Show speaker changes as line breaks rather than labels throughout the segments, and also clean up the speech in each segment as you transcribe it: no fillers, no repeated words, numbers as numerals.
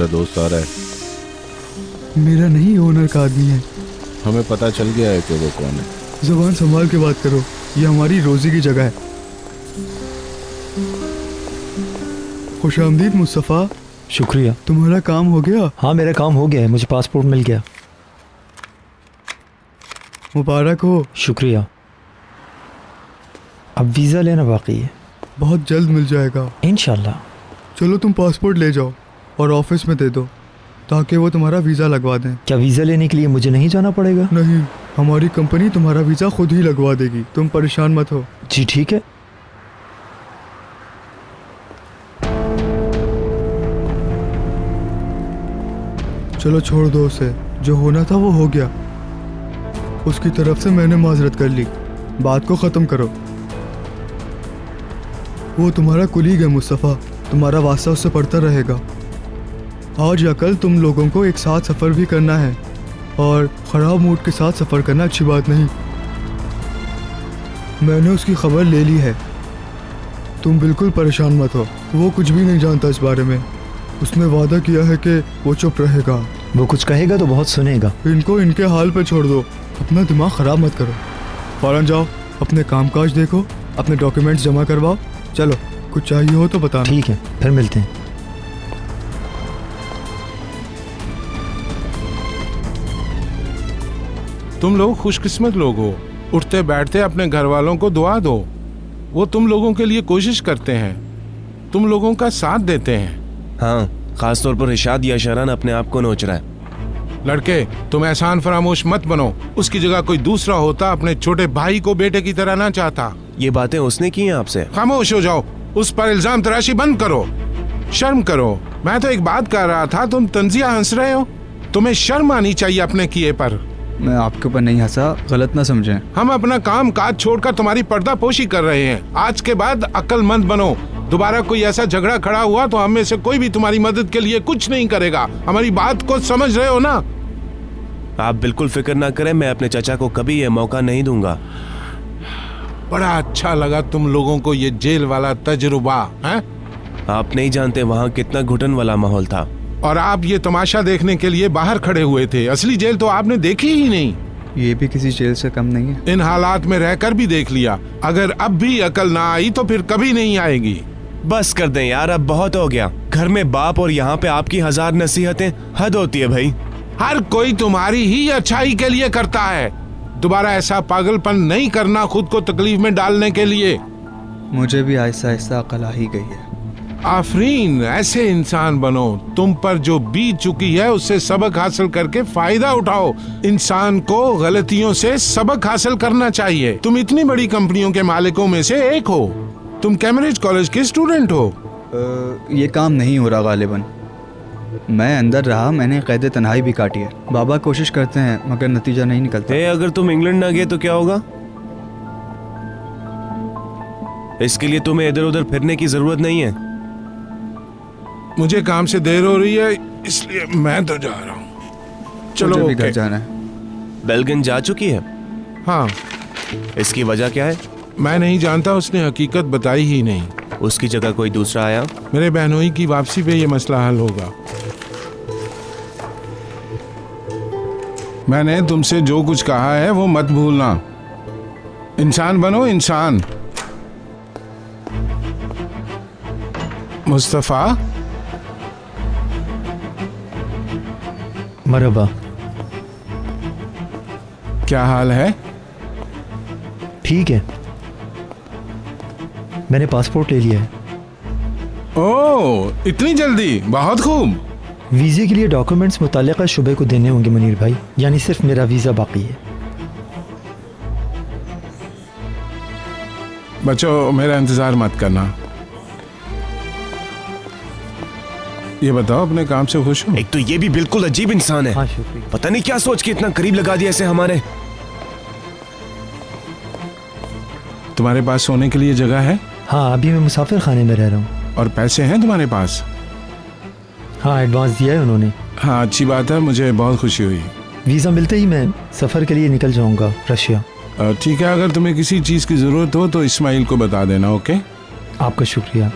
तुम्हारा दोस्त आ रहा है।
मेरा नहीं, ओनर का आदमी है।
हमें पता चल गया है कि वो कौन है।
ज़ुबान संभाल के बात करो, ये हमारी रोजी की जगह है। खुशामदीद मुस्तफ़ा।
शुक्रिया।
तुम्हारा काम हो गया?
हाँ मेरा काम हो गया है, मुझे पासपोर्ट मिल गया।
मुबारक हो।
शुक्रिया। अब वीज़ा लेना बाकी है।
बहुत जल्द मिल जाएगा
इंशाल्लाह।
चलो तुम पासपोर्ट ले जाओ और ऑफिस में दे दो ताकि वो तुम्हारा वीज़ा लगवा दें।
क्या वीज़ा लेने के लिए मुझे नहीं जाना पड़ेगा?
नहीं, हमारी कंपनी तुम्हारा वीज़ा खुद ही लगवा देगी, तुम परेशान मत हो।
जी ठीक है।
चलो छोड़ दो उसे, जो होना था वो हो गया। उसकी तरफ से मैंने माजरत कर ली, बात को ख़त्म करो। वो तुम्हारा कुलीग है मुस्तफ़ा, तुम्हारा वास्ता उससे पड़ता रहेगा। आज या कल तुम लोगों को एक साथ सफ़र भी करना है और ख़राब मूड के साथ सफ़र करना अच्छी बात नहीं। मैंने उसकी खबर ले ली है, तुम बिल्कुल परेशान मत हो। वो कुछ भी नहीं जानता इस बारे में। उसने वादा किया है कि वो चुप रहेगा।
वो कुछ कहेगा तो बहुत सुनेगा।
इनको इनके हाल पे छोड़ दो, अपना दिमाग ख़राब मत करो। फ़ौरन जाओ, अपने कामकाज देखो, अपने डॉक्यूमेंट्स जमा करवाओ। चलो, कुछ चाहिए हो तो बताना।
ठीक है, फिर मिलते हैं।
तुम लोग खुशकिस्मत लोग हो, उठते बैठते अपने घर वालों को दुआ दो। वो तुम लोगों के लिए कोशिश करते हैं, तुम लोगों का साथ देते हैं।
हाँ, खास तौर पर इरशाद या शरान अपने आप को नोच रहा है।
लड़के, तुम एहसान फरामोश मत बनो। उसकी जगह कोई दूसरा होता अपने छोटे भाई को बेटे की तरह ना चाहता।
ये बातें उसने की हैं आपसे?
खामोश हो जाओ, उस पर इल्जाम तराशी बंद करो, शर्म करो। मैं तो एक बात कर रहा था, तुम तंजिया हंस रहे हो। तुम्हें शर्म आनी चाहिए अपने किए पर।
मैं आपके ऊपर नहीं हंसा, गलत ना समझें।
हम अपना काम काज छोड़कर तुम्हारी पर्दापोशी कर रहे हैं। आज के बाद अक्लमंद बनो। दोबारा कोई ऐसा झगड़ा खड़ा हुआ तो हम में से कोई भी तुम्हारी मदद के लिए कुछ नहीं करेगा। हमारी बात को समझ रहे हो ना?
आप बिल्कुल फिक्र ना करें, मैं अपने चाचा को कभी ये मौका नहीं दूंगा।
बड़ा अच्छा लगा तुम लोगों को ये जेल वाला तजुर्बा है?
आप नहीं जानते वहाँ कितना घुटन वाला माहौल था।
और आप ये तमाशा देखने के लिए बाहर खड़े हुए थे। असली जेल तो आपने देखी ही नहीं।
ये भी किसी जेल से कम नहीं है।
इन हालात में रहकर भी देख लिया। अगर अब भी अकल ना आई तो फिर कभी नहीं आएगी।
बस कर दें यार, अब बहुत हो गया। घर में बाप और यहाँ पे आपकी 1000 नसीहतें, हद होती है भाई।
हर कोई तुम्हारी ही अच्छाई के लिए करता है। दोबारा ऐसा पागलपन नहीं करना खुद को तकलीफ में डालने के लिए।
मुझे भी आहिस्ता आहिस्ता अकल आ ही गई है।
आफरीन, ऐसे इंसान बनो। तुम पर जो बीत चुकी है उससे सबक हासिल करके फायदा उठाओ। इंसान को गलतियों से सबक हासिल करना चाहिए। तुम इतनी बड़ी कंपनियों के मालिकों में से एक हो। तुम कैम्ब्रिज कॉलेज के स्टूडेंट हो।
ये काम नहीं हो रहा गालिबन। मैं अंदर रहा, मैंने कैद तन्हाई भी काटी है। बाबा कोशिश करते हैं मगर नतीजा नहीं निकलता।
अगर तुम इंग्लैंड ना गए तो क्या होगा? इसके लिए तुम्हें इधर उधर फिरने की जरूरत नहीं है।
मुझे काम से देर हो रही है इसलिए मैं तो जा रहा हूँ। चलो,
मुझे भी घर जाना है।
बेलगन जा चुकी है?
हाँ।
इसकी वजह क्या है?
मैं नहीं जानता, उसने हकीकत बताई ही नहीं।
उसकी जगह कोई दूसरा आया?
मेरे बहनोई की वापसी पे ये मसला हल होगा। मैंने तुमसे जो कुछ कहा है वो मत भूलना। इंसान बनो, इंसान। मुस्तफा,
मरहबा।
क्या हाल है?
ठीक है, मैंने पासपोर्ट ले लिया है।
ओह, इतनी जल्दी? बहुत खूब।
वीज़े के लिए डॉक्यूमेंट्स मुताल्लिका शुबे को देने होंगे मुनीर भाई, यानी सिर्फ मेरा वीज़ा बाकी है।
बच्चों, मेरा इंतजार मत करना। ये बताओ, अपने काम से खुश हो?
एक तो ये भी बिल्कुल अजीब इंसान है।
हाँ शुक्रिया।
पता नहीं क्या सोच के इतना करीब लगा दिया इसे हमारे।
तुम्हारे पास सोने के लिए जगह है?
हाँ, अभी मैं मुसाफिर खाने में रह रहा हूँ।
और पैसे हैं तुम्हारे पास?
हाँ, एडवांस दिया है उन्होंने।
हाँ, अच्छी बात है, मुझे बहुत खुशी हुई।
वीज़ा मिलते ही मैं सफ़र के लिए निकल जाऊँगा रशिया।
ठीक है, अगर तुम्हें किसी चीज़ की ज़रूरत हो तो इस्माइल को बता देना। ओके?
आपका शुक्रिया।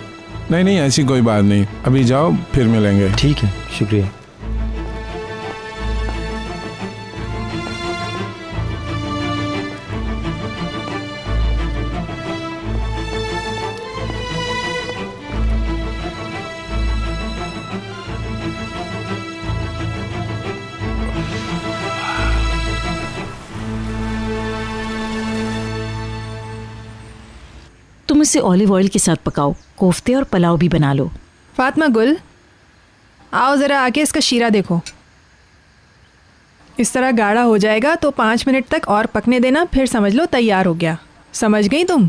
नहीं नहीं, ऐसी कोई बात नहीं, अभी जाओ फिर मिलेंगे।
ठीक है, शुक्रिया।
तुम इसे ऑलिव ऑयल के साथ पकाओ, कोफ्ते और पुलाव भी बना लो।
फातिमा गुल, आओ ज़रा आके इसका शीरा देखो। इस तरह गाढ़ा हो जाएगा तो 5 मिनट तक और पकने देना, फिर समझ लो तैयार हो गया। समझ गई तुम?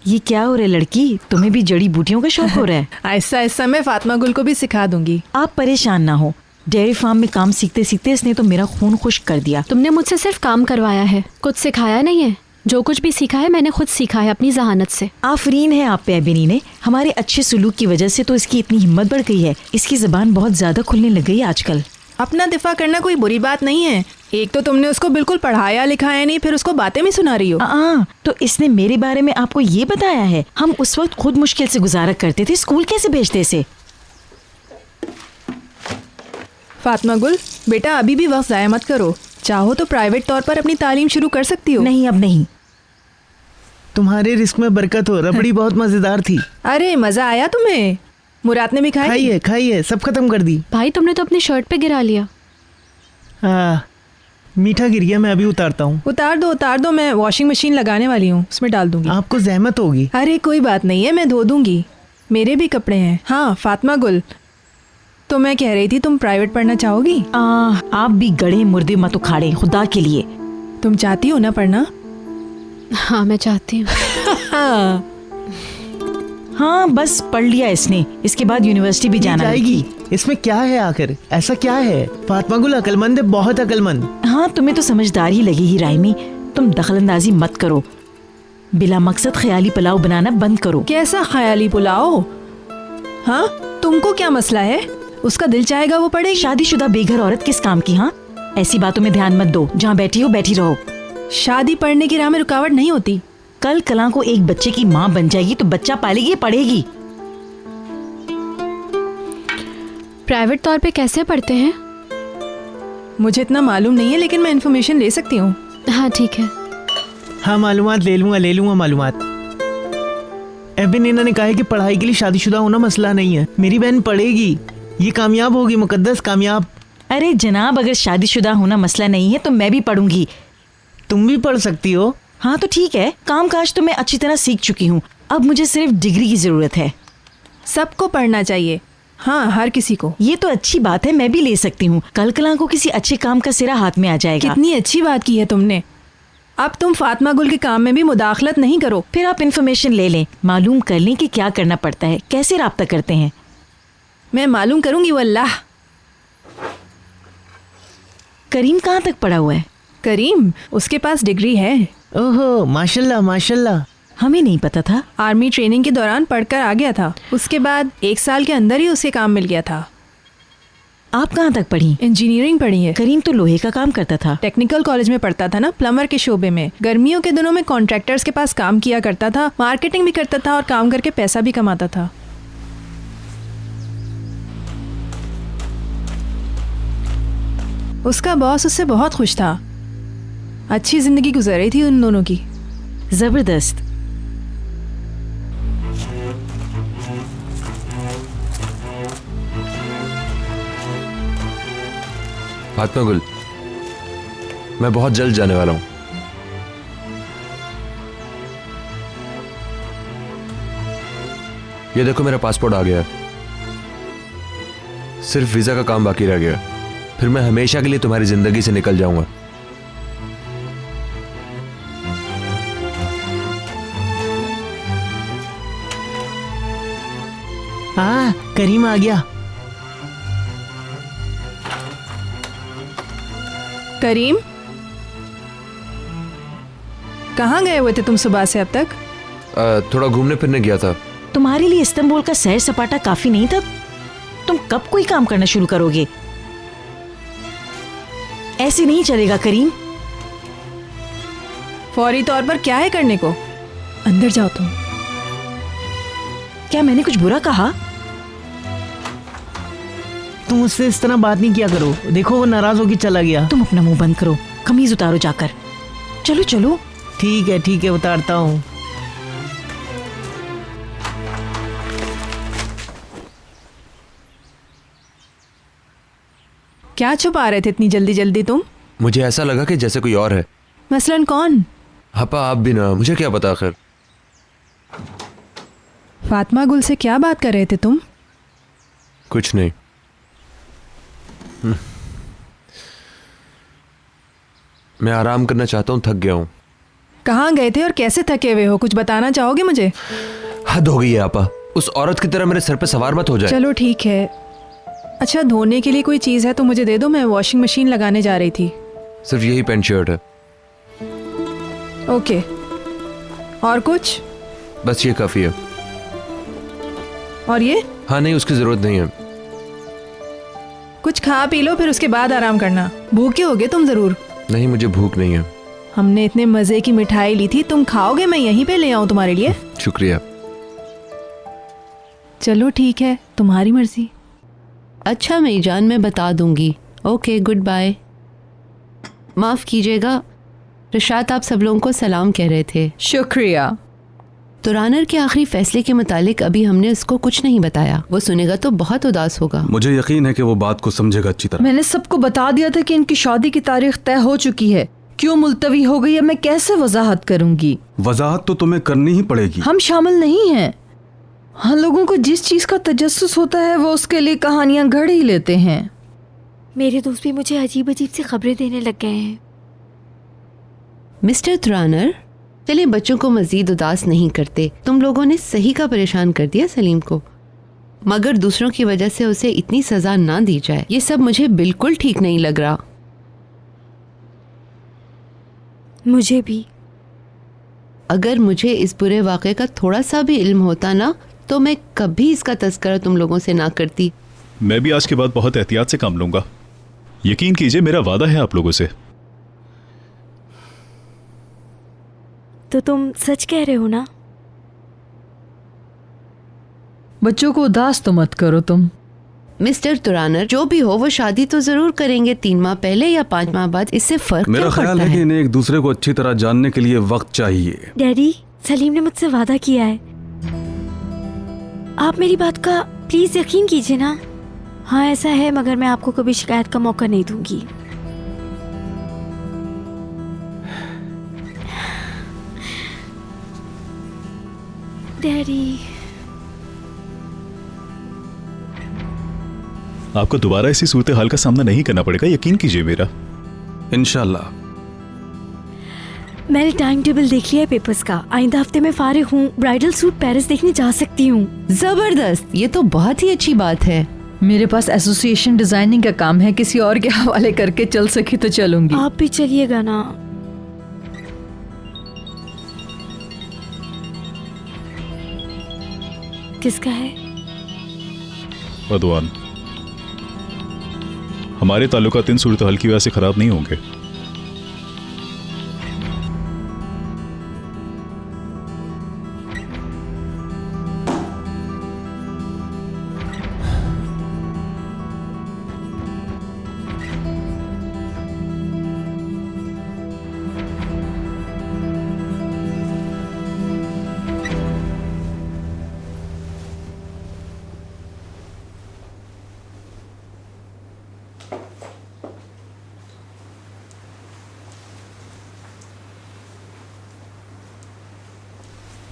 ये क्या हो रहा है लड़की, तुम्हें भी जड़ी बूटियों का शौक हो रहा है?
ऐसा ऐसा मैं फातिमा गुल को भी सिखा दूंगी।
आप परेशान ना हो, डेयरी फार्म में काम सीखते सीखते इसने तो मेरा खून खुश्क कर दिया।
तुमने मुझसे सिर्फ काम करवाया है, कुछ सिखाया नहीं है। जो कुछ भी सीखा है मैंने खुद सीखा है अपनी जहानत से।
आफरीन है आप पे अबिनी ने, हमारे अच्छे सुलूक की वजह से तो इसकी इतनी हिम्मत बढ़ गई है। इसकी ज़बान बहुत ज़्यादा खुलने लग गई है आजकल।
अपना दिफा करना कोई बुरी बात नहीं है। एक तो तुमने उसको बिल्कुल पढ़ाया लिखाया नहीं, फिर उसको बातें भी सुना रही हो।
तो इसने मेरे बारे में आपको ये बताया है? हम उस वक्त खुद मुश्किल से गुजारा करते थे, स्कूल कैसे भेजते इसे?
फातिमा गुल बेटा, अभी भी वक्त ज़ाया मत करो। चाहो तो प्राइवेट तौर पर अपनी तालीम शुरू कर सकती हो।
नहीं, अब नहीं।
तुम्हारे रिस्क में बरकत हो, रबड़ी बहुत मजेदार थी।
अरे मज़ा आया तुम्हें? मुराद ने भी खाई?
खाइए खाइए, सब खत्म कर दी।
भाई तुमने तो अपनी शर्ट पे गिरा लिया।
हाँ, मीठा गिर गया, मैं अभी उतारता हूँ।
उतार दो, मैं वॉशिंग मशीन लगाने वाली हूँ, उसमें डाल दूंगी।
आपको जहमत होगी।
अरे कोई बात नहीं है, मैं धो दूंगी, मेरे भी कपड़े हैं। हाँ फातिमा गुल, तो मैं कह रही थी तुम प्राइवेट पढ़ना चाहोगी?
आप भी गड़े मुर्दे मत उखाड़े खुदा के लिए।
तुम चाहती हो ना पढ़ना?
हाँ मैं चाहती हूँ।
हाँ बस पढ़ लिया इसने, इसके बाद यूनिवर्सिटी भी जाना
जाएगी। इसमें क्या है आखिर, ऐसा क्या है? फातिमा गुल अकलमंद है, बहुत अकलमंद।
हाँ तुम्हें तो समझदार ही लगेगी रायमी। तुम दखलंदाजी मत करो, बिला मकसद ख्याली पुलाव बनाना बंद करो।
कैसा ख्याली पुलाव? हाँ तुमको क्या मसला है? उसका दिल चाहेगा वो पढ़ेगी।
शादीशुदा बेघर औरत किस काम की? हाँ ऐसी बातों में ध्यान मत दो, जहाँ बैठी हो बैठी रहो।
शादी पढ़ने की राह में रुकावट नहीं होती।
कल कला को एक बच्चे की माँ बन जाएगी तो बच्चा पालेगी या पढ़ेगी?
प्राइवेट तौर पे कैसे पढ़ते हैं?
मुझे इतना मालूम नहीं है, लेकिन मैं इन्फॉर्मेशन ले सकती हूँ।
हाँ ठीक है।
हाँ मालूमात ले लूँगा मालूमात। एबिन ने कहा है कि पढ़ाई के लिए शादीशुदा होना मसला नहीं है। मेरी बहन पढ़ेगी, ये कामयाब होगी, मुकद्दस कामयाब।
अरे जनाब, अगर शादीशुदा होना मसला नहीं है तो मैं भी पढ़ूंगी।
तुम भी पढ़ सकती हो।
हाँ तो ठीक है, काम काज तो मैं अच्छी तरह सीख चुकी हूँ, अब मुझे सिर्फ डिग्री की जरूरत है।
सबको पढ़ना चाहिए, हाँ हर किसी को।
ये तो अच्छी बात है, मैं भी ले सकती हूँ। कल कला को किसी अच्छे काम का सिरा हाथ में आ जाएगा।
कितनी अच्छी बात की है तुमने। अब तुम फातिमा गुल के काम में भी मुदाखलत नहीं करो।
फिर आप इन्फॉर्मेशन ले लें, मालूम कर लें कि क्या करना पड़ता है, कैसे राब्ता करते हैं।
मैं मालूम करूंगी वल्लाह।
करीम कहाँ तक पढ़ा हुआ है?
करीम, उसके पास डिग्री है।
ओहो माशाल्लाह माशाल्लाह।
हमें नहीं पता था।
आर्मी ट्रेनिंग के दौरान पढ़कर आ गया था, उसके बाद 1 साल के अंदर ही उसे काम मिल गया था।
आप कहाँ तक पढ़ी?
इंजीनियरिंग पढ़ी है।
करीम तो लोहे का काम करता था।
टेक्निकल कॉलेज में पढ़ता था ना, प्लम्बर के शोबे में। गर्मियों के दिनों में कॉन्ट्रैक्टर्स के पास काम किया करता था, मार्केटिंग भी करता था और काम करके पैसा भी कमाता था। उसका बॉस उससे बहुत खुश था, अच्छी जिंदगी गुजर रही थी उन दोनों की।
जबरदस्त।
फातिमा गुल, मैं बहुत जल्द जाने वाला हूं। ये देखो मेरा पासपोर्ट आ गया है, सिर्फ वीजा का काम बाकी रह गया, फिर मैं हमेशा के लिए तुम्हारी जिंदगी से निकल जाऊंगा।
हाँ करीम आ गया।
करीम, कहाँ गए हुए थे तुम सुबह से अब तक?
थोड़ा घूमने फिरने गया था।
तुम्हारे लिए इस्तांबुल का सैर सपाटा काफी नहीं था? तुम कब कोई काम करना शुरू करोगे? ऐसे नहीं चलेगा करीम।
फौरी तौर पर क्या है करने को? अंदर जाओ तुम।
क्या मैंने कुछ बुरा कहा?
तुम उससे इस तरह बात नहीं किया करो, देखो वो नाराज होकर चला गया।
तुम अपना मुंह बंद करो, कमीज उतारो जाकर। चलो चलो।
ठीक है उतारता हूँ।
क्या छुपा रहे थे इतनी जल्दी जल्दी तुम?
मुझे ऐसा लगा कि जैसे कोई और है।
मसलन कौन?
हपा आप भी ना, मुझे क्या पता। खैर
फातिमा गुल से क्या बात कर रहे थे तुम?
कुछ नहीं। मैं आराम करना चाहता हूँ, थक गया हूँ।
कहाँ गए थे और कैसे थके हुए हो, कुछ बताना चाहोगे मुझे?
हद हो गई है आपा, उस औरत की तरह मेरे सर पे सवार मत हो जाए।
चलो ठीक है। अच्छा, धोने के लिए कोई चीज़ है तो मुझे दे दो, मैं वॉशिंग मशीन लगाने जा रही थी।
सिर्फ यही पैंट शर्ट है।
ओके, और कुछ?
बस ये काफी है।
और ये?
हाँ नहीं, उसकी जरूरत नहीं है।
कुछ खा पी लो, फिर उसके बाद आराम करना। भूखे होगे तुम जरूर।
नहीं, मुझे भूख नहीं है।
हमने इतने मजे की मिठाई ली थी, तुम खाओगे? मैं यहीं पे ले आऊं तुम्हारे लिए?
शुक्रिया।
चलो ठीक है, तुम्हारी मर्जी।
अच्छा मेरी जान, मैं बता दूंगी। Okay, good bye. माफ़ कीजिएगा रशाद, आप सब लोगों को सलाम कह रहे थे।
शुक्रिया।
तुरानर के आखिरी फैसले के मुतालिक अभी हमने उसको कुछ नहीं बताया। वो सुनेगा तो बहुत उदास होगा।
मुझे यकीन है कि वो बात को समझेगा अच्छी तरह।
मैंने सबको बता दिया था कि इनकी शादी की तारीख तय हो चुकी है। क्यों मुलतवी हो गई है, मैं कैसे वजाहत करूंगी?
वजाहत तो तुम्हें करनी ही पड़ेगी।
हम शामिल नहीं हैं। हाँ, लोगों को जिस चीज का तजस्सुस होता है वो उसके लिए कहानियां घड़ ही लेते हैं।
मेरे दोस्त भी मुझे अजीब अजीब सी खबरें देने लग गए हैं।
मिस्टर तुरानर, चलिए बच्चों को मजीद उदास नहीं करते। तुम लोगों ने सही का परेशान कर दिया सलीम को, मगर दूसरों की वजह से उसे इतनी सजा ना दी जाए, ये सब मुझे बिल्कुल ठीक नहीं लग रहा।
मुझे भी।
अगर मुझे इस बुरे वाक़े का थोड़ा सा भी इल्म होता ना, तो मैं कभी इसका तज़किरा तुम लोगों से ना करती।
मैं भी आज के बाद बहुत एहतियात से काम लूंगा। यकीन कीजिए, मेरा वादा है आप लोगों से।
तो तुम सच कह रहे हो ना?
बच्चों को उदास तो मत करो तुम।
मिस्टर तुरानर, जो भी हो वो शादी तो जरूर करेंगे, 3 माह पहले या 5 माह बाद, इससे फर्क
मेरा
क्या
ख्याल
पड़ता
है कि इन्हें एक दूसरे को अच्छी तरह जानने के लिए वक्त चाहिए।
डैडी, सलीम ने मुझसे वादा किया है। आप मेरी बात का प्लीज यकीन कीजिए ना। हाँ ऐसा है, मगर मैं आपको कभी शिकायत का मौका नहीं दूंगी। डैडी,
आपको दोबारा इसी सूरत हाल का सामना नहीं करना पड़ेगा, यकीन कीजिए मेरा।
इंशाल्लाह।
मैंने टाइम टेबल देख लिया है पेपर्स का। आइंदा हफ्ते में फारिग हूँ, ब्राइडल सूट पेरिस देखने जा सकती हूँ।
जबरदस्त, ये तो बहुत ही अच्छी बात है।
मेरे पास एसोसिएशन डिजाइनिंग का काम है, किसी और के हवाले करके चल सकी तो चलूंगी।
आप भी चलिएगा ना। किसका है?
रदवान, हमारे ताल्लुकात इन सूरत हाल की वजह से खराब नहीं होंगे।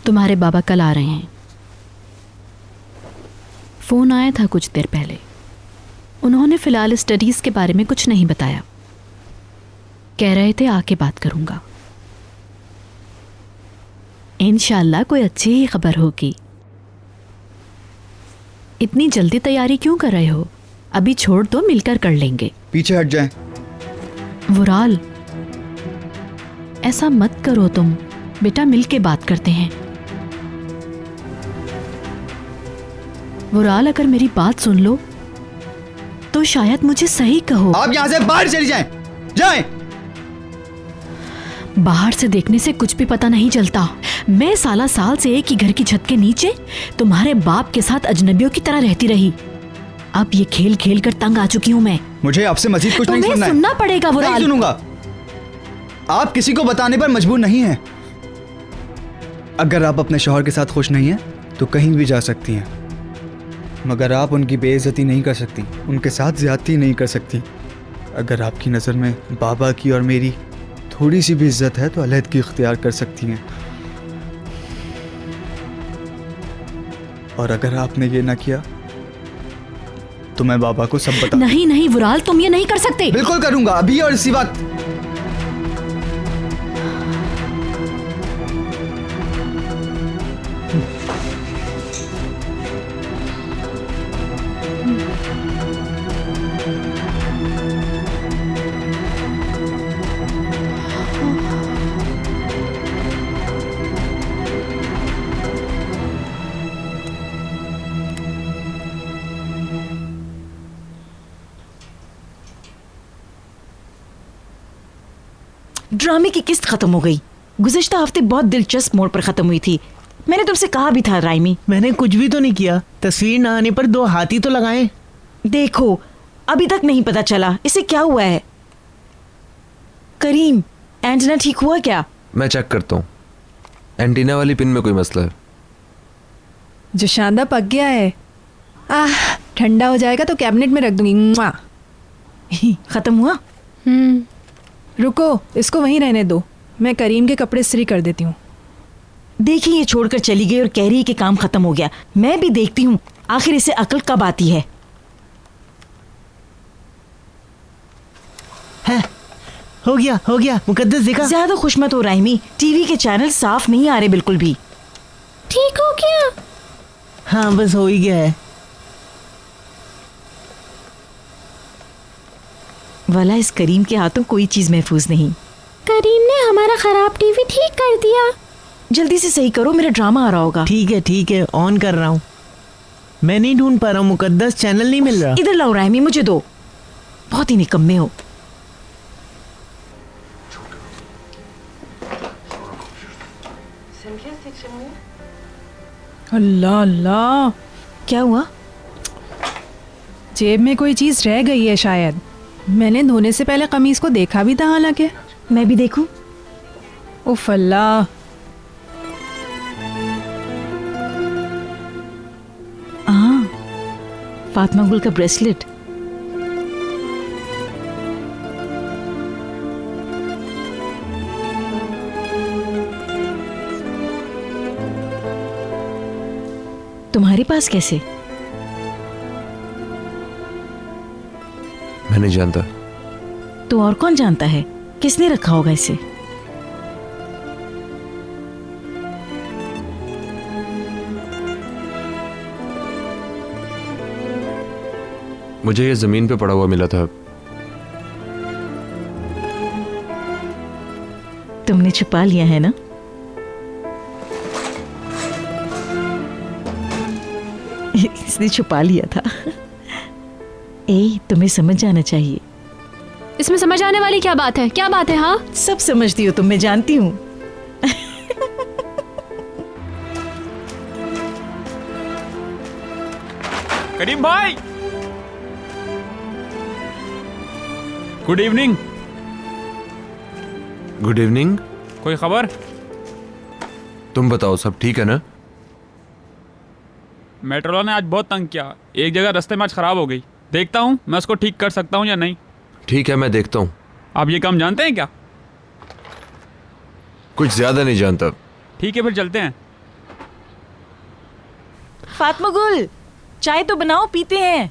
तुम्हारे बाबा कल आ रहे हैं। फ़ोन आया था कुछ देर पहले। उन्होंने फ़िलहाल स्टडीज़ के बारे में कुछ नहीं बताया। कह रहे थे आके बात करूँगा। इंशाल्लाह कोई अच्छी ही खबर होगी। इतनी जल्दी तैयारी क्यों कर रहे हो? अभी छोड़ दो, मिलकर कर लेंगे।
पीछे हट जाएं।
वुराल, ऐसा मत करो तुम। बेटा मिल के बात करते हैं। वुराल, अगर मेरी बात सुन लो तो शायद मुझे सही कहो।
आप यहाँ से बाहर चली जाएं। जाएं।
बाहर से देखने से कुछ भी पता नहीं चलता। मैं साला साल से एक ही घर की छत के नीचे तुम्हारे बाप के साथ अजनबियों की तरह रहती रही। अब ये खेल खेल कर तंग आ चुकी हूँ मैं।
मुझे आपसे मजीद कुछ नहीं सुनना है।
सुनना पड़ेगा वो।
नहीं सुनूंगा। आप किसी को बताने पर मजबूर नहीं हैं। अगर आप अपने शौहर के साथ खुश नहीं हैं तो कहीं भी जा सकती हैं, मगर आप उनकी बेइज्जती नहीं कर सकती, उनके साथ ज्यादती नहीं कर सकती। अगर आपकी नज़र में बाबा की और मेरी थोड़ी सी भी इज्जत है तो अलहदगी इख्तियार कर सकती हैं। और अगर आपने ये ना किया तो मैं बाबा को सब बता।
नहीं नहीं वुराल, तुम ये नहीं कर सकते।
बिल्कुल करूंगा, अभी और इसी वक्त।
ड्रामे की किस्त खत्म हो गई। गुज़श्ता हफ्ते बहुत दिलचस्प मोड़ पर खत्म हुई थी। मैंने तुमसे कहा भी था राइमी।
मैंने कुछ भी तो नहीं किया। तस्वीर ना आने पर 2 हाथी तो लगाए।
देखो अभी तक नहीं पता चला इसे क्या हुआ है। करीम, एंटीना ठीक हुआ क्या?
मैं चेक करता हूँ। एंटीना वाली पिन में कोई मसला है।
जो शानदा पक गया है। ठंडा हो जाएगा तो कैबिनेट में रख दूंगी।
खत्म हुआ?
रुको, इसको वहीं रहने दो, मैं करीम के कपड़े इस्त्री कर देती हूँ।
देखिए ये छोड़कर चली गई और कह रही है कि काम खत्म हो गया। मैं भी देखती हूँ आखिर इसे अकल कब आती है।
हो गया मुकद्दस देखा।
ज्यादा खुश मत हो राइमी, टीवी के चैनल साफ नहीं आ रहे बिल्कुल भी।
ठीक हो क्या?
हाँ बस हो ही गया है।
वाला इस करीम के हाथों कोई चीज महफूज नहीं।
करीम ने हमारा खराब टीवी ठीक कर दिया।
जल्दी से सही करो, मेरा ड्रामा आ रहा होगा।
ठीक है ऑन कर रहा हूँ। मैं नहीं ढूंढ पा रहा हूँ मुकद्दस, चैनल नहीं मिल रहा।
इधर लाओ राइमी, मुझे दो। बहुत ही निकम्मे हो।
अल्लाह अल्लाह,
क्या हुआ?
जेब में कोई चीज रह गई है शायद। मैंने धोने से पहले कमीज को देखा भी था। हालांकि
मैं भी देखूं।
उफ अल्लाह।
हाँ, फातिमा गुल का ब्रेसलेट। तुम्हारे पास कैसे?
मैं नहीं जानता।
तो और कौन जानता है? किसने रखा होगा इसे?
मुझे ये जमीन पे पड़ा हुआ मिला था।
तुमने छुपा लिया है ना? इसने छुपा लिया था। तुम्हें समझ जाना चाहिए।
इसमें समझ आने वाली क्या बात है? क्या बात है? हाँ
सब समझती हो तुम, मैं जानती हूँ।
करीम भाई, गुड इवनिंग।
Good evening.
कोई खबर?
तुम बताओ, सब ठीक है ना?
मेट्रोला ने आज बहुत तंग किया। एक जगह रास्ते में आज खराब हो गई। देखता हूँ मैं उसको ठीक कर सकता हूँ या नहीं।
ठीक है, मैं देखता हूँ।
आप ये काम जानते हैं क्या?
कुछ ज्यादा नहीं जानता।
ठीक है फिर चलते हैं।
फातिमा गुल, चाय तो बनाओ, पीते हैं।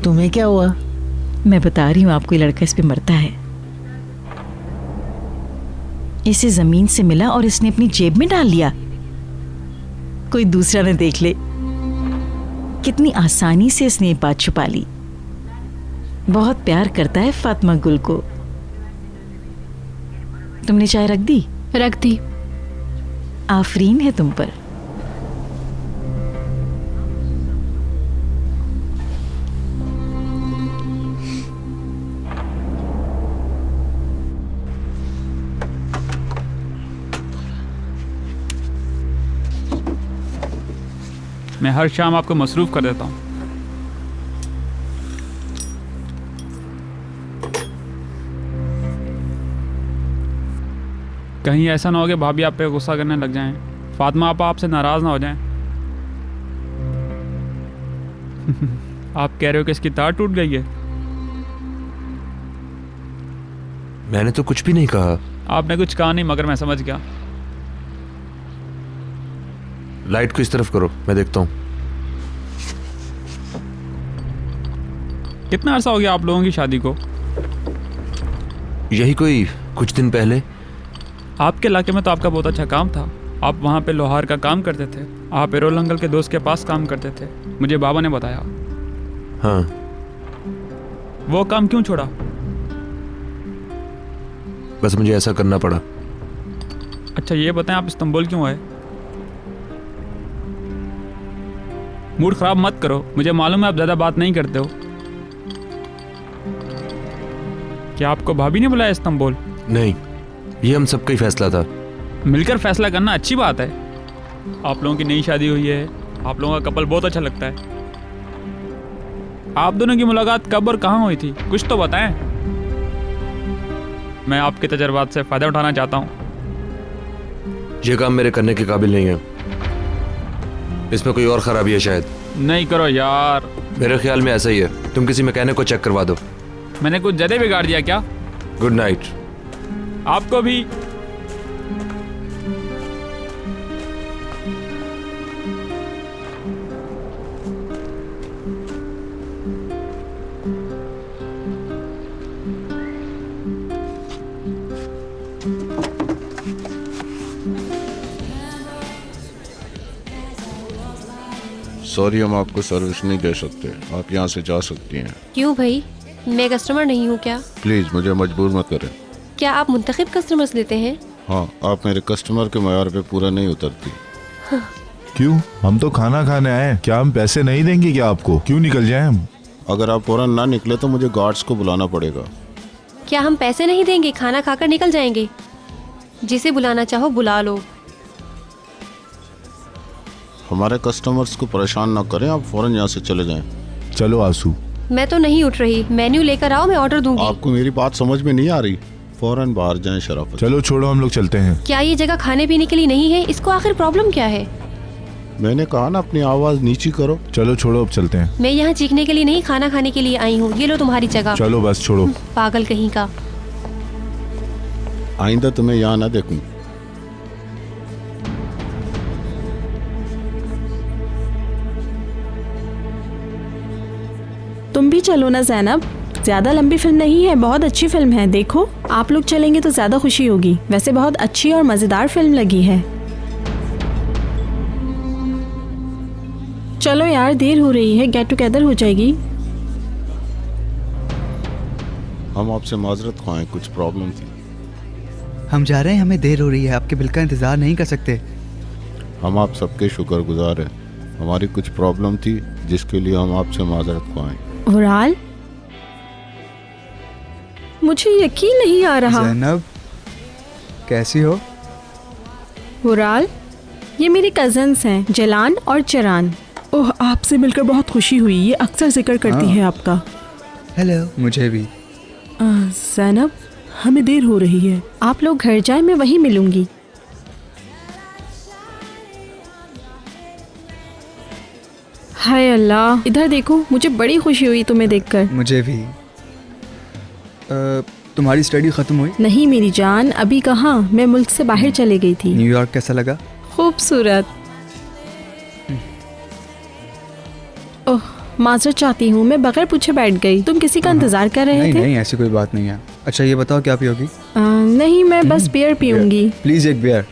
तुम्हें क्या हुआ?
मैं बता रही हूँ आपको, ये लड़का इस पे मरता है। इसे जमीन से मिला और इसने अपनी जेब में डाल लिया। कोई दूसरा न देख ले। कितनी आसानी से इसने ये बात छुपा ली। बहुत प्यार करता है फातिमा गुल को। तुमने चाय रख दी?
रख दी।
आफरीन है तुम पर।
मैं हर शाम आपको मसरूफ कर देता हूँ। कहीं ऐसा ना हो कि भाभी आप पे गुस्सा करने लग जाएं, फातिमा आपा आपसे नाराज ना हो जाएं। आप कह रहे हो कि इसकी तार टूट गई है?
मैंने तो कुछ भी नहीं कहा।
आपने कुछ कहा नहीं, मगर मैं समझ गया।
लाइट को इस तरफ करो, मैं देखता हूँ।
कितना अरसा हो गया आप लोगों की शादी को?
यही कोई कुछ दिन पहले।
आपके इलाके में तो आपका बहुत अच्छा काम था। आप वहाँ पे लोहार का काम करते थे। आप एरोल अंकल के दोस्त के पास काम करते थे, मुझे बाबा ने बताया।
हाँ।
वो काम क्यों छोड़ा?
बस मुझे ऐसा करना पड़ा।
अच्छा ये बताएं, आप इस्तांबुल क्यों आए? मूड खराब मत करो, मुझे मालूम है आप ज़्यादा बात नहीं करते हो। क्या आपको भाभी ने बुलाया इस्तांबुल?
नहीं, ये हम सबका ही फैसला था।
मिलकर फैसला करना अच्छी बात है। आप लोगों की नई शादी हुई है, आप लोगों का कपल बहुत अच्छा लगता है। आप दोनों की मुलाकात कब और कहाँ हुई थी, कुछ तो बताएं। मैं आपके तजर्बात से फ़ायदा उठाना चाहता हूँ।
ये काम मेरे करने के काबिल नहीं है। इसमें कोई और खराबी है शायद।
नहीं करो यार।
मेरे ख्याल में ऐसा ही है। तुम किसी मैकेनिक को चेक करवा दो।
मैंने कुछ ज़्यादा बिगाड़ दिया क्या?
Good night.
आपको भी।
सॉरी, हम आपको सर्विस नहीं दे सकते। आप यहाँ से जा सकती हैं।
क्यों भाई, मैं कस्टमर नहीं हूँ क्या?
प्लीज़ मुझे मजबूर मत करें।
क्या आप मुंतखब कस्टमर्स लेते हैं?
हाँ, आप मेरे कस्टमर के मयार पे पूरा नहीं उतरती।
क्यों? हम तो खाना खाने आए, क्या हम पैसे नहीं देंगे क्या आपको? क्यों निकल जाएं हम?
अगर आप फौरन ना निकले तो मुझे गार्ड्स को बुलाना पड़ेगा।
क्या हम पैसे नहीं देंगे, खाना खाकर निकल जाएंगे? जिसे बुलाना चाहो बुला लो।
हमारे कस्टमर्स को परेशान ना करें, आप फौरन यहाँ से चले जाएं।
चलो आंसू।
मैं तो नहीं उठ रही, मेन्यू लेकर आओ, मैं ऑर्डर दूंगी।
आपको मेरी बात समझ में नहीं आ रही? फौरन बाहर जाएं शराफत।
चलो छोड़ो, हम लोग चलते हैं।
क्या ये जगह खाने पीने के लिए नहीं है? इसको आखिर प्रॉब्लम क्या है?
मैंने कहा ना अपनी आवाज नीची करो।
चलो छोड़ो, अब चलते हैं।
मैं यहाँ चीखने के लिए नहीं, खाना खाने के लिए आई हूँ। ये लो तुम्हारी जगह।
चलो बस छोड़ो।
पागल कहीं का।
आइंदा तुम्हें यहाँ ना देखूं।
तुम भी चलो ना जैनब, ज्यादा लंबी फिल्म नहीं है, बहुत अच्छी फिल्म है। देखो आप लोग चलेंगे तो ज्यादा खुशी होगी। वैसे बहुत अच्छी और मजेदार फिल्म लगी है। चलो यार, देर हो रही है, गेट टुगेदर हो जाएगी।
हम आपसे माजरत ख्वाएं, कुछ प्रॉब्लम थी।
हम जा रहे हैं, हमें देर हो रही है, आपके बिल का इंतजार नहीं कर सकते।
हम आप सबके शुक्रगुजार हैं। हमारी कुछ प्रॉब्लम थी जिसके लिए हम आपसे माजरत ख्वाएं।
वराल, मुझे यकीन नहीं आ रहा।
ज़ैनब, कैसी हो?
वराल, ये मेरे कजन्स हैं, जलान और चरान।
ओह, आपसे मिलकर बहुत खुशी हुई। ये अक्सर जिक्र करती है आपका।
हेलो। मुझे भी।
ज़ैनब, हमें देर हो रही है।
आप लोग घर जाएं, मैं वहीं मिलूंगी। हाय अल्लाह, इधर देखो, मुझे बड़ी खुशी हुई तुम्हें देखकर।
मुझे भी। तुम्हारी स्टडी खत्म हुई?
नहीं मेरी जान, अभी कहाँ, मैं मुल्क से बाहर चले गई थी।
न्यूयॉर्क कैसा लगा?
खूबसूरत। ओह, माजरत चाहती हूँ, मैं बगैर पूछे बैठ गई। तुम किसी का इंतजार कर रहे थे?
नहीं, ऐसी कोई बात नहीं है। अच्छा ये बताओ, क्या पियोगी?
नहीं, मैं बस बियर पीऊंगी।
प्लीज एक बियर।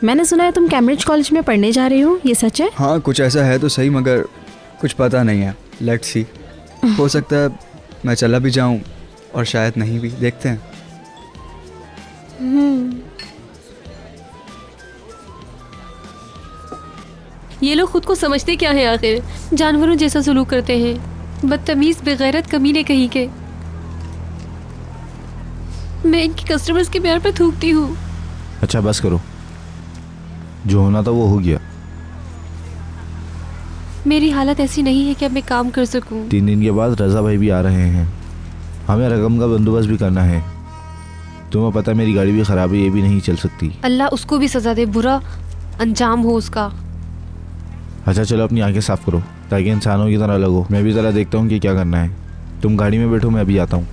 मैंने सुना है तुम कैम्ब्रिज कॉलेज में पढ़ने जा रहे हो, ये सच है?
हाँ कुछ ऐसा है तो सही, मगर कुछ पता नहीं है। लेट्स सी, हो सकता है मैं चला भी जाऊँ और शायद नहीं भी, देखते हैं।
ये लोग खुद को समझते क्या है आखिर? जानवरों जैसा सलूक करते हैं, बदतमीज बेगैरत कमीने कहीं के। मैं इनकी कस्टमर्स के प्यार पर थूकती हूँ।
अच्छा बस करो, जो होना था वो हो गया।
मेरी हालत ऐसी नहीं है कि अब मैं काम कर सकूं।
3 दिन के बाद रजा भाई भी आ रहे हैं, हमें रकम का बंदोबस्त भी करना है। तुम्हें पता है मेरी गाड़ी भी खराब है, ये भी नहीं चल सकती।
अल्लाह उसको भी सजा दे, बुरा अंजाम हो उसका।
अच्छा चलो अपनी आंखें साफ करो ताकि इंसानों की तरह लगो। मैं भी ज़रा देखता हूँ कि क्या करना है। तुम गाड़ी में बैठो, मैं अभी आता हूँ।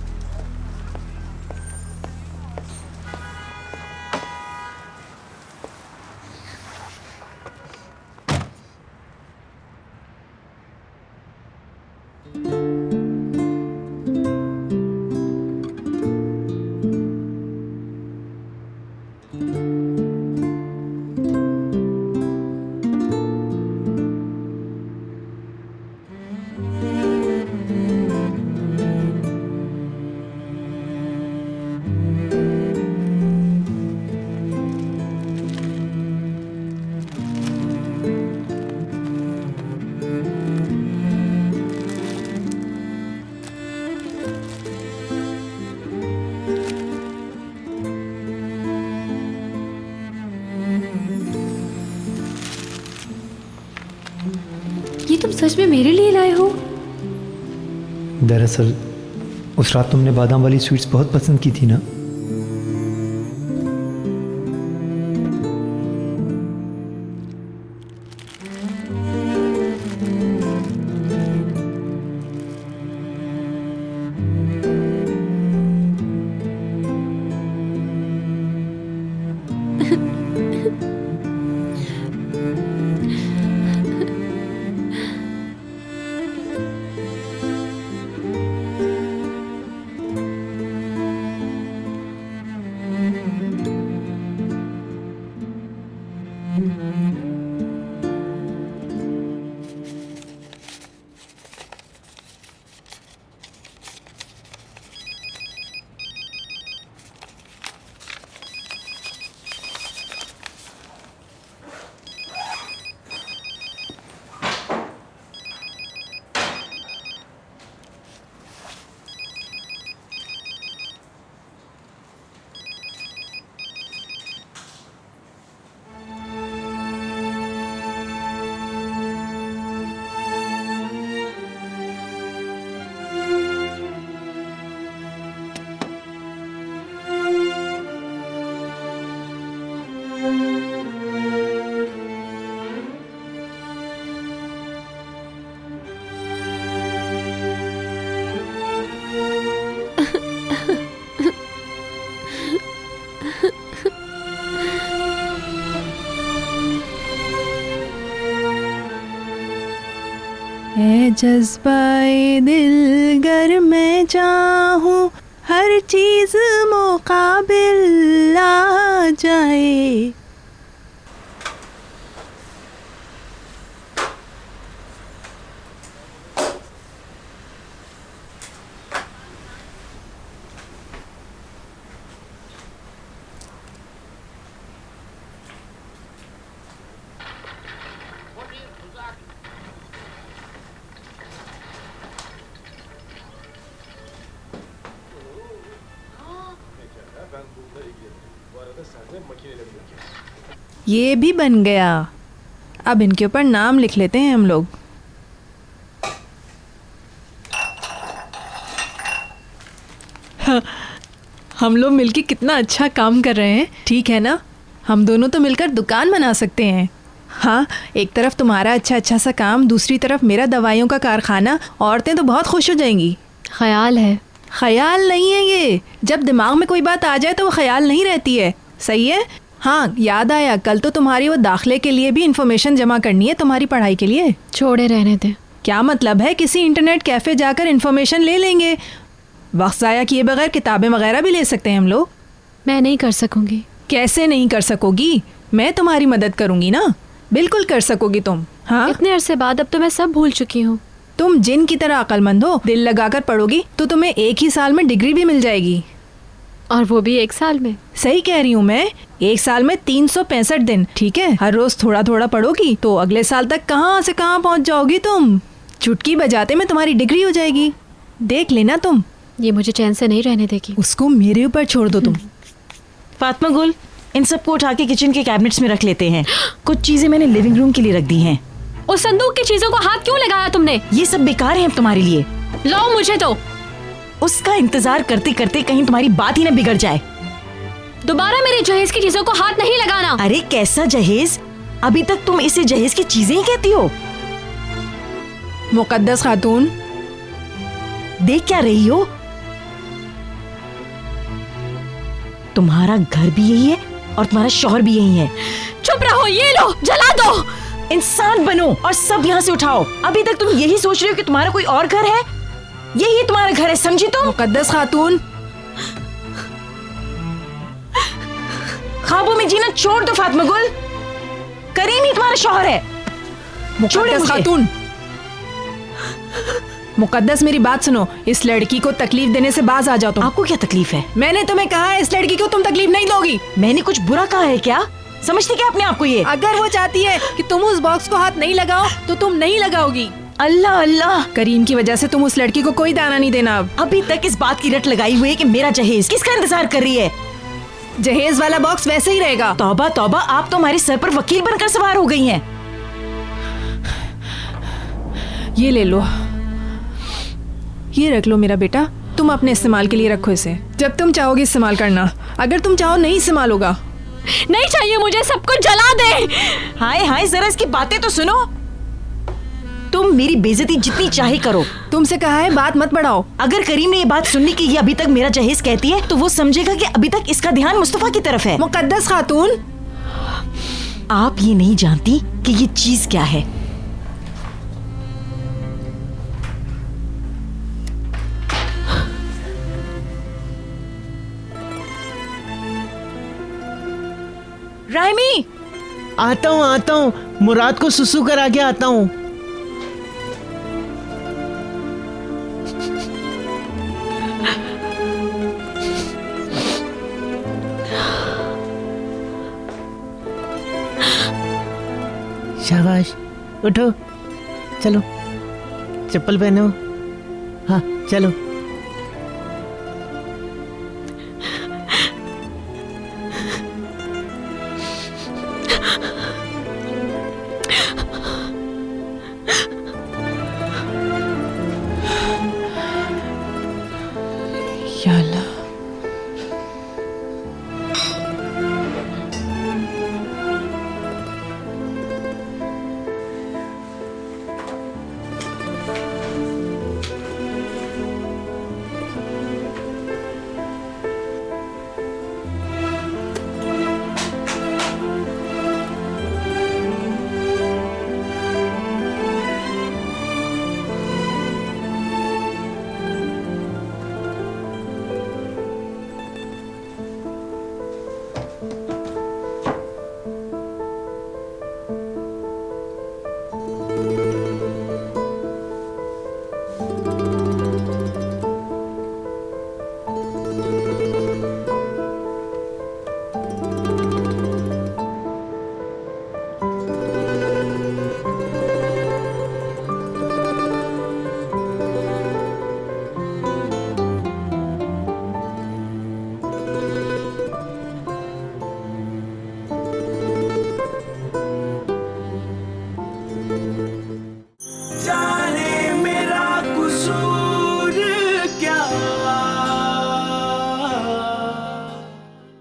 ये तुम सच में मेरे लिए लाए हो?
दरअसल उस रात तुमने बादाम वाली स्वीट्स बहुत पसंद की थी ना।
है जज्बाए दिल गर मैं चाहूँ हर चीज मुकाबिल आ जाए। ये भी बन गया। अब इनके ऊपर नाम लिख लेते हैं हम लोग। हम लोग मिलके कितना अच्छा काम कर रहे हैं, ठीक है ना? हम दोनों तो मिलकर दुकान बना सकते हैं। हाँ, एक तरफ तुम्हारा अच्छा सा काम, दूसरी तरफ मेरा दवाइयों का कारखाना। औरतें तो बहुत खुश हो जाएंगी।
ख्याल है?
ख्याल नहीं है ये। जब दिमाग में कोई बात आ जाए तो वो ख्याल नहीं रहती है। सही है? हाँ, याद आया, कल तो तुम्हारी वो दाखिले के लिए भी इंफॉर्मेशन जमा करनी है, तुम्हारी पढ़ाई के लिए।
छोड़े रहने दे।
क्या मतलब है? किसी इंटरनेट कैफे जाकर इंफॉर्मेशन ले लेंगे। वक्त ज़ाया किए बगैर किताबें वगैरह भी ले सकते हैं हम लोग।
मैं नहीं कर सकूंगी।
कैसे नहीं कर सकोगी? मैं तुम्हारी मदद करूंगी ना, बिल्कुल कर सकोगी तुम। हाँ,
इतने अरसे बाद अब तो मैं सब भूल चुकी हूँ।
तुम जिन की तरह अक्लमंद हो, दिल लगाकर पढ़ोगी तो तुम्हें एक ही साल में डिग्री भी मिल जाएगी।
और वो भी 1 साल में।
सही कह रही हूँ मैं, 1 साल में 365 दिन। ठीक है, हर रोज थोड़ा थोड़ा पढ़ोगी तो अगले साल तक कहाँ से कहाँ पहुँच जाओगी तुम। चुटकी बजाते में तुम्हारी डिग्री हो जाएगी, देख लेना तुम।
ये मुझे चैन से नहीं रहने देगी।
उसको मेरे ऊपर छोड़ दो तुम।
फातिमा गुल, इन सबको उठा के किचन के कैबिनेट्स में रख लेते हैं। कुछ चीजें मैंने लिविंग रूम के लिए रख दी हैं।
उस संदूक की चीजों को हाथ क्यों लगाया तुमने?
ये सब बेकार है तुम्हारे लिए।
लाओ मुझे तो।
उसका इंतजार करते करते कहीं तुम्हारी बात ही न बिगड़ जाए।
दोबारा मेरे जहेज की चीजों को हाथ नहीं लगाना।
अरे कैसा जहेज? अभी तक तुम इसे जहेज की चीजें ही कहती हो।
मुकद्दस खातून,
देख क्या रही हो? तुम्हारा घर भी यही है और तुम्हारा शौहर भी यही है।
चुप रहो, ये लो जला दो।
इंसान बनो और सब यहाँ से उठाओ। अभी तक तुम यही सोच रहे हो कि तुम्हारा कोई और घर है? यही तुम्हारा घर है, समझी तुम?
मुकद्दस खातून,
ख्वाबों में जीना छोड़ दो फातिमा गुल। करीम ही तुम्हारा शौहर है।
मुकद्दस खातून, मुकद्दस मेरी बात सुनो। इस लड़की को तकलीफ देने से बाज आ जाओ तुम।
आपको क्या तकलीफ है?
मैंने तुम्हें कहा है इस लड़की को तुम तकलीफ नहीं दोगी।
मैंने कुछ बुरा कहा है क्या? समझती क्या अपने आप को ये?
अगर वो चाहती है कि तुम उस बॉक्स को हाथ नहीं लगाओ तो तुम नहीं लगाओगी।
अल्लाह अल्लाह,
करीम की वजह से तुम उस लड़की को कोई दाना नहीं देना। अब
अभी तक इस बात की रट लगाई हुई है कि मेरा जहेज किसका इंतजार कर रही है।
जहेज वाला बॉक्स वैसे ही रहेगा।
तौबा तौबा, आप तो हमारे सर पर वकील बनकर सवार हो गई हैं।
ये ले लो, ये रख लो मेरा बेटा, तुम अपने इस्तेमाल के लिए रखो इसे। जब तुम चाहोगे इस्तेमाल करना, अगर तुम चाहो नहीं इस्तेमाल होगा।
नहीं चाहिए मुझे, सब कुछ जला दे।
हाय हाय, जरा इसकी बातें तो सुनो। तुम मेरी बेइज्जती जितनी चाहे करो,
तुमसे कहा है बात मत बढ़ाओ।
अगर करीम ने ये बात सुननी कि ये अभी तक मेरा जहेज कहती है तो वो समझेगा कि अभी तक इसका ध्यान मुस्तफा की तरफ है।
मुकद्दस खातून,
आप ये नहीं जानती कि ये चीज क्या है। राइमी,
आता हूँ, मुराद को सुसु करा के आता हूँ। शाबाश, उठो, चलो, चप्पल पहनो। हाँ चलो।